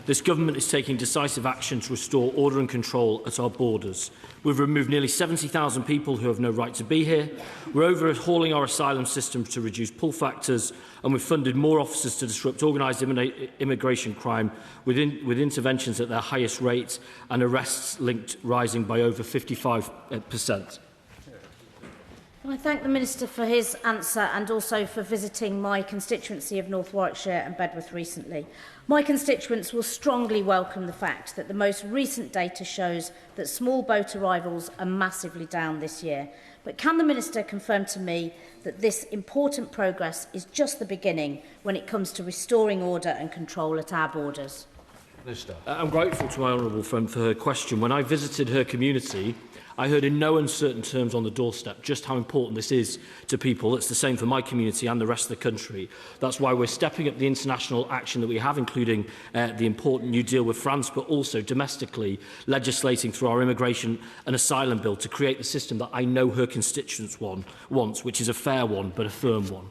This government is taking decisive action to restore order and control at our borders. We've removed nearly 70,000 people who have no right to be here. We're overhauling our asylum system to reduce pull factors, and we've funded more officers to disrupt organised immigration crime with interventions at their highest rate and arrests linked rising by over 55%. I thank the Minister for his answer and also for visiting my constituency of North Warwickshire and Bedworth recently. My constituents will strongly welcome the fact that the most recent data shows that small boat arrivals are massively down this year. But can the Minister confirm to me that this important progress is just the beginning when it comes to restoring order and control at our borders? Minister. I'm grateful to my honourable friend for her question. When I visited her community, I heard in no uncertain terms on the doorstep just how important this is to people. It's the same for my community and the rest of the country. That's why we're stepping up the international action that we have, including the important new deal with France, but also domestically legislating through our immigration and asylum bill to create the system that I know her constituents wants, which is a fair one, but a firm one.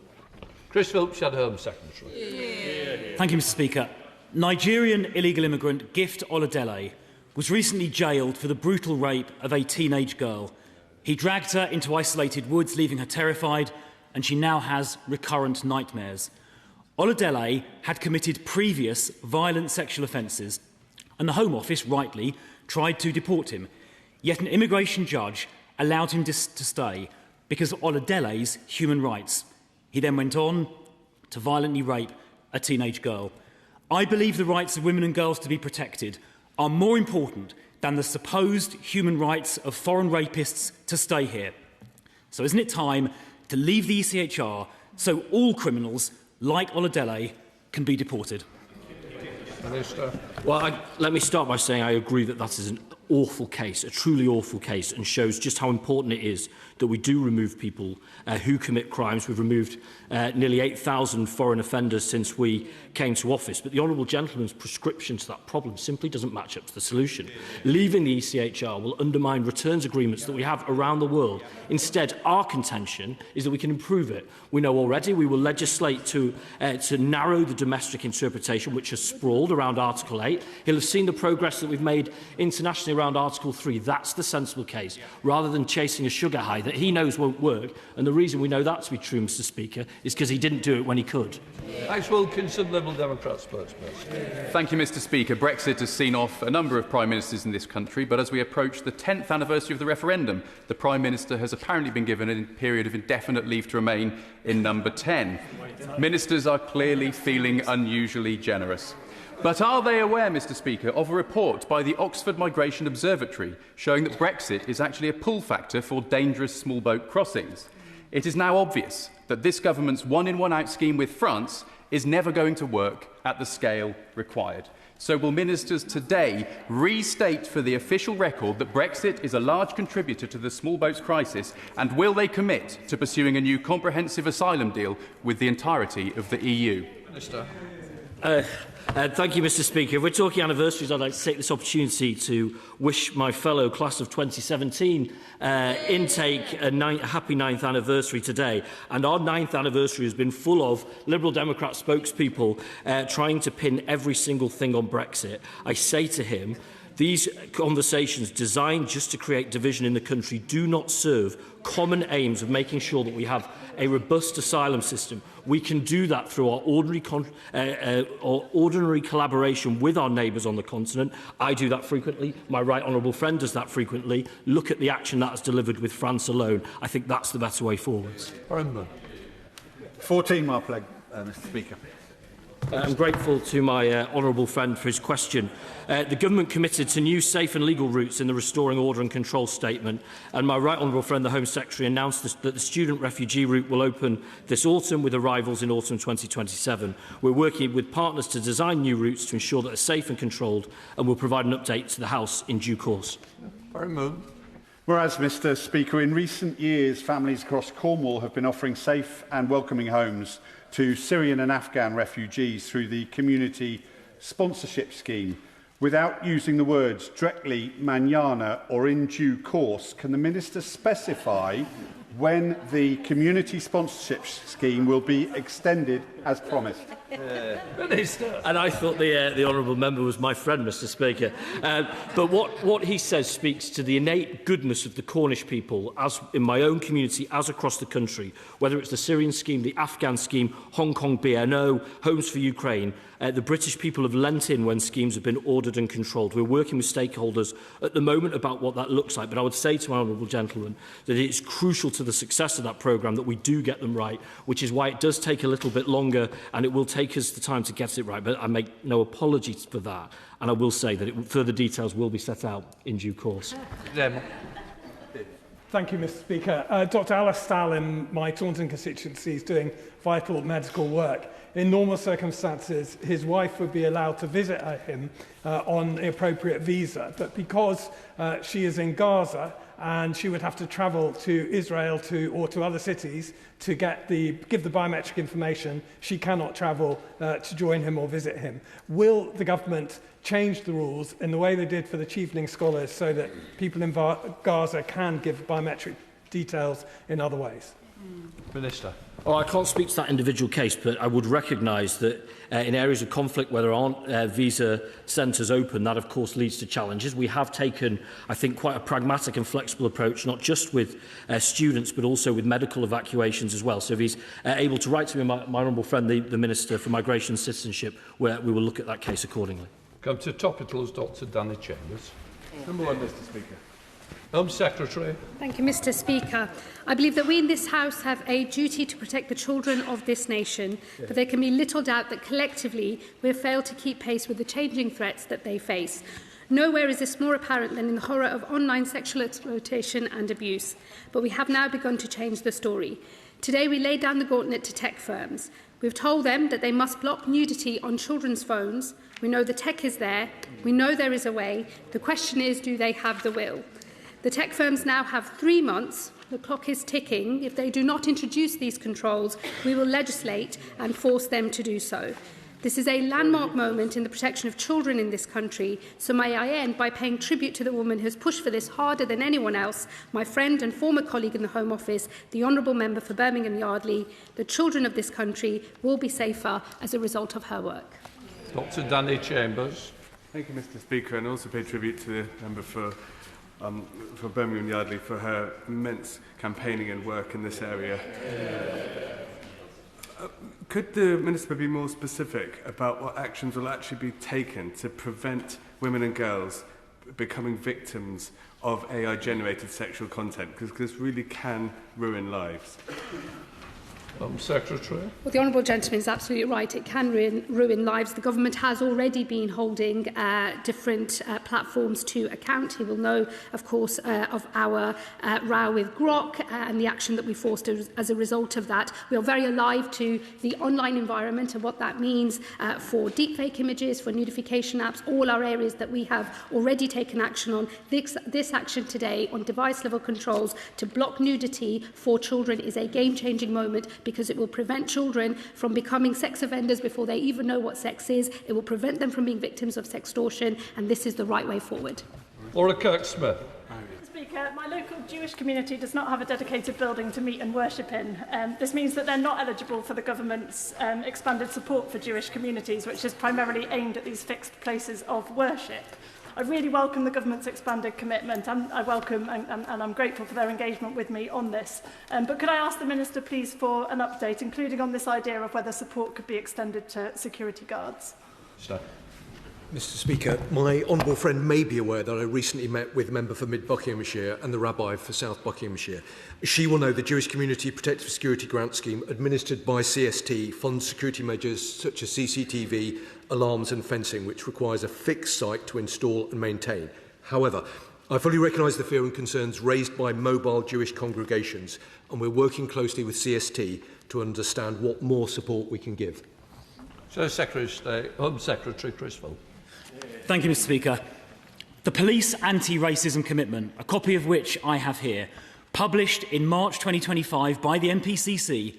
Chris Philp, Shadow Home Secretary. Thank you, Mr Speaker. Nigerian illegal immigrant Gift Oladele was recently jailed for the brutal rape of a teenage girl. He dragged her into isolated woods, leaving her terrified, and she now has recurrent nightmares. Oladele had committed previous violent sexual offences, and the Home Office rightly tried to deport him. Yet an immigration judge allowed him to stay because of Oladele's human rights. He then went on to violently rape a teenage girl. I believe the rights of women and girls to be protected are more important than the supposed human rights of foreign rapists to stay here. So isn't it time to leave the ECHR so all criminals like Oladele can be deported? Minister. Well, let me start by saying I agree that that is an awful case, a truly awful case, and shows just how important it is that we do remove people who commit crimes. We've removed nearly 8,000 foreign offenders since we came to office, but the honourable gentleman's prescription to that problem simply doesn't match up to the solution. Leaving the ECHR will undermine returns agreements that we have around the world. Instead, our contention is that we can improve it. We know already we will legislate to narrow the domestic interpretation, which has sprawled around Article 8. He'll have seen the progress that we've made internationally around Article 3. That's the sensible case, rather than chasing a sugar high that he knows won't work. And the reason we know that to be true, Mr Speaker, is because he didn't do it when he could. Thanks, Wilkinson, Liberal Democrat spokesperson. Thank you, Mr Speaker. Brexit has seen off a number of Prime Ministers in this country, but as we approach the 10th anniversary of the referendum, the Prime Minister has apparently been given a period of indefinite leave to remain in number 10. Ministers are clearly feeling unusually generous. But are they aware, Mr Speaker, of a report by the Oxford Migration Observatory showing that Brexit is actually a pull factor for dangerous small boat crossings? It is now obvious that this government's one-in, one-out scheme with France is never going to work at the scale required. So will ministers today restate for the official record that Brexit is a large contributor to the small boats crisis, and will they commit to pursuing a new comprehensive asylum deal with the entirety of the EU? Minister. Thank you, Mr Speaker. If we're talking anniversaries, I'd like to take this opportunity to wish my fellow class of 2017 intake a happy 9th anniversary today. And our 9th anniversary has been full of Liberal Democrat spokespeople trying to pin every single thing on Brexit. I say to him, these conversations designed just to create division in the country do not serve common aims of making sure that we have a robust asylum system. We can do that through our ordinary collaboration with our neighbours on the continent. I do that frequently. My right honourable friend does that frequently. Look at the action that has delivered with France alone. I think that's the better way forwards. 14 Marpleg, Mr Speaker. I'm grateful to my honourable friend for his question. The Government committed to new safe and legal routes in the Restoring Order and Control statement, and my right honourable friend, the Home Secretary, announced that the student refugee route will open this autumn with arrivals in autumn 2027. We're working with partners to design new routes to ensure that they're safe and controlled, and we'll provide an update to the House in due course. Whereas, Mr Speaker, in recent years, families across Cornwall have been offering safe and welcoming homes to Syrian and Afghan refugees through the Community Sponsorship Scheme. Without using the words directly, manana or in due course, can the Minister specify when the Community Sponsorship Scheme will be extended as promised? And I thought the honourable member was my friend, Mr Speaker. But what he says speaks to the innate goodness of the Cornish people, as in my own community, as across the country, whether it's the Syrian scheme, the Afghan scheme, Hong Kong BNO, Homes for Ukraine. The British people have lent in when schemes have been ordered and controlled. We're working with stakeholders at the moment about what that looks like, but I would say to my honourable gentleman that it is crucial to the success of that programme that we do get them right, which is why it does take a little bit longer and it will take us the time to get it right. But I make no apologies for that, and I will say that further details will be set out in due course. Thank you, Mr Speaker. Dr Alice Stahl in my Taunton constituency is doing vital medical work. In normal circumstances, his wife would be allowed to visit him on the appropriate visa, but because she is in Gaza and she would have to travel to Israel or to other cities to give the biometric information, she cannot travel to join him or visit him. Will the government change the rules in the way they did for the Chevening scholars so that people in Gaza can give biometric details in other ways? Minister. Oh, I can't speak to that individual case, but I would recognise that in areas of conflict where there aren't visa centres open, that of course leads to challenges. We have taken, I think, quite a pragmatic and flexible approach, not just with students, but also with medical evacuations as well. So if he's able to write to me, my honourable friend, the Minister for Migration and Citizenship, where we will look at that case accordingly. Come to topicals, Dr Danny Chambers. Number one, Mr Speaker. Home Secretary. Thank you, Mr Speaker. I believe that we in this House have a duty to protect the children of this nation, but there can be little doubt that collectively we have failed to keep pace with the changing threats that they face. Nowhere is this more apparent than in the horror of online sexual exploitation and abuse, but we have now begun to change the story. Today we lay down the gauntlet to tech firms. We've told them that they must block nudity on children's phones. We know the tech is there. We know there is a way. The question is, do they have the will? The tech firms now have 3 months. The clock is ticking. If they do not introduce these controls, we will legislate and force them to do so. This is a landmark moment in the protection of children in this country, so may I end by paying tribute to the woman who has pushed for this harder than anyone else, my friend and former colleague in the Home Office, the Honourable Member for Birmingham Yardley. The children of this country will be safer as a result of her work. Dr Danny Chambers. Thank you, Mr Speaker, and also pay tribute to the member for Birmingham Yardley for her immense campaigning and work in this area. Could the Minister be more specific about what actions will actually be taken to prevent women and girls becoming victims of AI-generated sexual content? Because this really can ruin lives. Secretary. Well, the Honourable Gentleman is absolutely right. It can ruin lives. The Government has already been holding different platforms to account. He will know, of course, of our row with Grok and the action that we forced as a result of that. We are very alive to the online environment and what that means for deepfake images, for nudification apps, all our areas that we have already taken action on. This action today on device-level controls to block nudity for children is a game-changing moment, because it will prevent children from becoming sex offenders before they even know what sex is. It will prevent them from being victims of sextortion, and this is the right way forward. Laura Kirk-Smith. Speaker, my local Jewish community does not have a dedicated building to meet and worship in. This means that they're not eligible for the government's expanded support for Jewish communities, which is primarily aimed at these fixed places of worship. I really welcome the government's expanded commitment, and I welcome and I'm grateful for their engagement with me on this. But could I ask the Minister, please, for an update, including on this idea of whether support could be extended to security guards? Sir. Mr Speaker, my honourable friend may be aware that I recently met with the member for Mid Buckinghamshire and the rabbi for South Buckinghamshire. She will know the Jewish Community Protective Security Grant Scheme administered by CST funds security measures such as CCTV, alarms and fencing, which requires a fixed site to install and maintain. However, I fully recognise the fear and concerns raised by mobile Jewish congregations, and we're working closely with CST to understand what more support we can give. So, Secretary of State, Home Secretary Chris Philp. Thank you, Mr Speaker. The Police Anti-Racism Commitment, a copy of which I have here, published in March 2025 by the MPCC,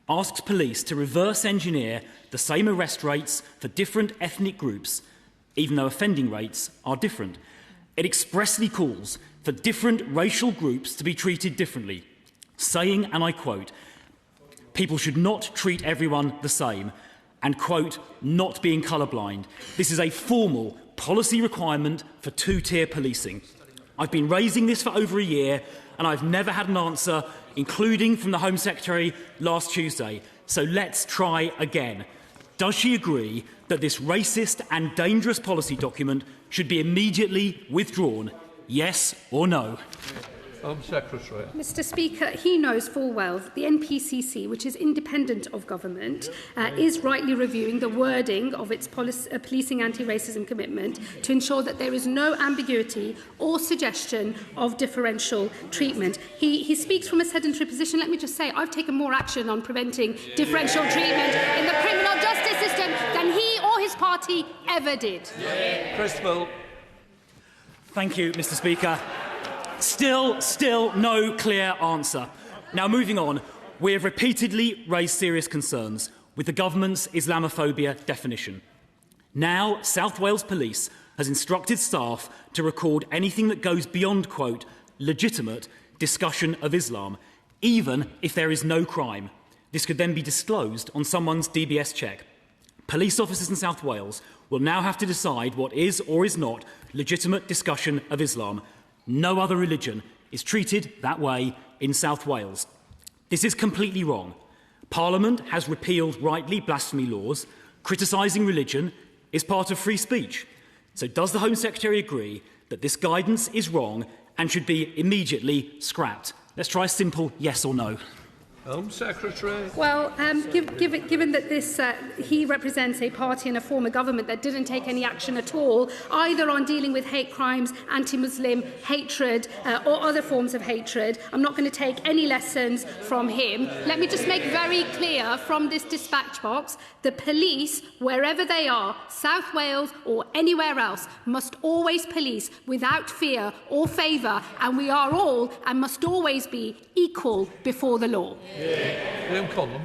asks police to reverse engineer the same arrest rates for different ethnic groups, even though offending rates are different. It expressly calls for different racial groups to be treated differently, saying, and I quote, "People should not treat everyone the same. and, quote, not being colourblind. This is a formal policy requirement for two-tier policing. I've been raising this for over a year and I've never had an answer, including from the Home Secretary last Tuesday. So let's try again. Does she agree that this racist and dangerous policy document should be immediately withdrawn? Yes or no? Home Secretary. Mr Speaker, he knows full well that the NPCC, which is independent of government, is rightly reviewing the wording of its policing anti-racism commitment to ensure that there is no ambiguity or suggestion of differential treatment. He speaks from a sedentary position. Let me just say, I've taken more action on preventing differential treatment in the criminal justice system than he or his party ever did. Chris Philp. Thank you, Mr Speaker. Still no clear answer. Now, moving on, we have repeatedly raised serious concerns with the government's Islamophobia definition. Now, South Wales Police has instructed staff to record anything that goes beyond, quote, legitimate discussion of Islam, even if there is no crime. This could then be disclosed on someone's DBS check. Police officers in South Wales will now have to decide what is or is not legitimate discussion of Islam. No other religion is treated that way in South Wales. This is completely wrong. Parliament has repealed rightly blasphemy laws. Criticising religion is part of free speech. So does the Home Secretary agree that this guidance is wrong and should be immediately scrapped? Let's try a simple yes or no. Home Secretary. Well, given that he represents a party and a former government that didn't take any action at all, either on dealing with hate crimes, anti-Muslim hatred, or other forms of hatred, I'm not going to take any lessons from him. Let me just make very clear from this dispatch box, the police, wherever they are, South Wales or anywhere else, must always police without fear or favour, and we are all and must always be equal before the law. Liam Conlon.